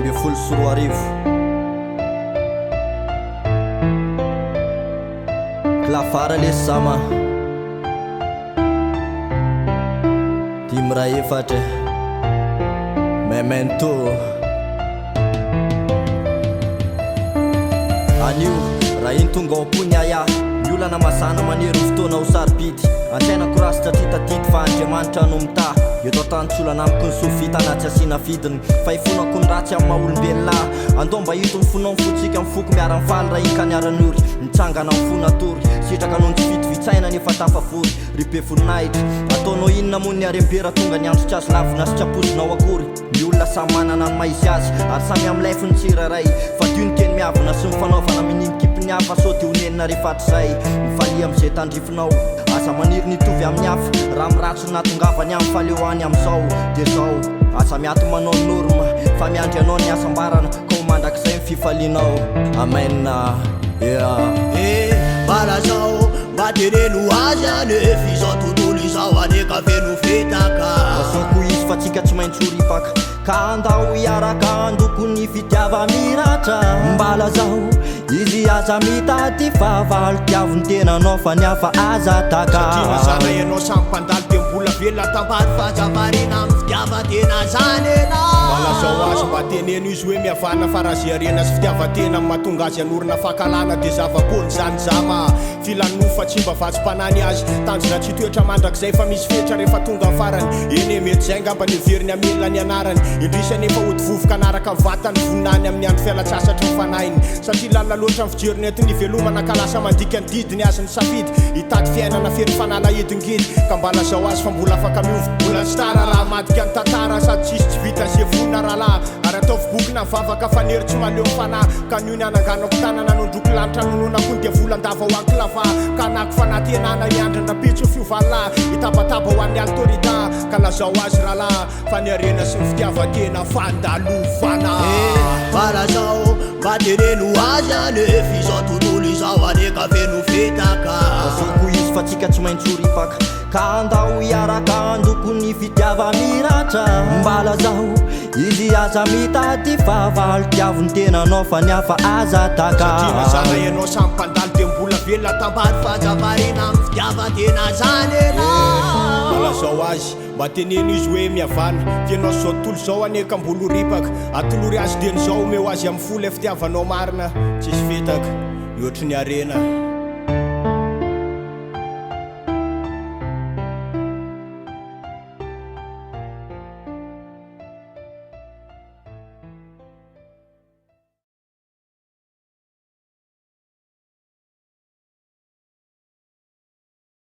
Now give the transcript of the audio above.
ambinifolo sy roa arivo Klafara lesy sama Dimy ray efatra Memento Anio raha iny tonga ao ponyaya Ny olana masana manery fotoana ho sarobidy Antaina korasitra titatity fa Andriamanitra no mita Eto an-tany amiko ny sofita anaty asiana vidiny Fa ifonako ny ratsy amin'ny maha-olombelona Andao mba hito ny fonao fotsika amin'ny foko miara-mifaly raha ikaniaran'ory Mitsangana amin'ny fonatory Sitraka noho ny tsy vitivitsaina nefa tafavory Ripe voninahitra Ataonao inona moa ny arembera tonga ny andro tsy azo lavina sy trapozinao akory Ny olona samy manana ny maizy azy Ary samy amin'ny lefiny tsiraray Fa dio ny teny miavina sy ny fanaovana mininikipy ny hafa So dia honenina rehefa hatrizay Mifalia amin'izay tandrifinaao Asa maniry nitovy amin'ny hafa Raha miratso natongavany amin'ny falehoany amin'izao Dia zao asa miato manao ny norma Fa miandry anao ny asambarana Ka ho mandrakizay ny fifalianao Amen Bala zao mba teneno azy anefa izao tontolo izao aneka feno fetaka Azoko izy fa tsika tsy maintsy horipaka Ka andao hiaraka andoko ny fitiava miratra Mbala zao izy aza mitady fahavalo Tiavony tenanao fa ny hafa aza taka Satria zana ianao samy mpandalo dia mbola velona tambady fahazavarena amin'ny fitiavatena zany enao Mbala zao azy mba teneno izy hoe mihavana faraziarena sy fitiavatena mahatonga azy anorina fahakalana dia zava-pony zany zama Filanofa tsy mba vatsim-panany azy Tanjona tsy toetra mandrakizay fa misy fetra rehefa tonga farany Eny mety zay ngamba ny veriny amelona ny anarany Indrisany efa ody vovoka anaraka vatany voninany amin'ny andro fialatsasatra ny fanahiny Satria lalina loatra ny fijerony ety ny velomana ka lasa mandika ny didiny azy ny safidy Hitady fiainana feno fanalahidingidy Ka mbala zao azy fa mbola afaka miovy mbola tsy tara raha madika ny tantara Sady tsisy tsy vita sy evonina rahalahy Ary ataovy boky na vavaka fanery tsy maleo fanahy Ka nio ny ananganako tanana nondroko lanitra nonona kony dia volandava ho anklava Ka nako fanatenana iandrana pitso fiovalalahy Itabataba ho an'ny autorita Ka lazao azy rahalahy Fa ny arena sy ny fitiavatena fandalovana Bala zao mba teneno azy anefa izao tontolo izao aneka feno fetaka Azoko izy fa tsika tsy maintsy horipaka Ka andao hiaraka andoko ny fitiava miratra Mbala zao izy aza mitady fahavalo Tiavony tenanao fa ny hafa aza taka Satria zana ianao samy mpandalo dia mbola velona tambady fahazavarena amin'ny fitiavatena zany enao Mbala zao azy mba teneno izy hoe mihavana Fianao zao tontolo zao aneka mbola horipaka Atolory azy dieny zao omeo azy amin'ny folo fitiavanao marina Tsisy fetaka mihoatry ny arena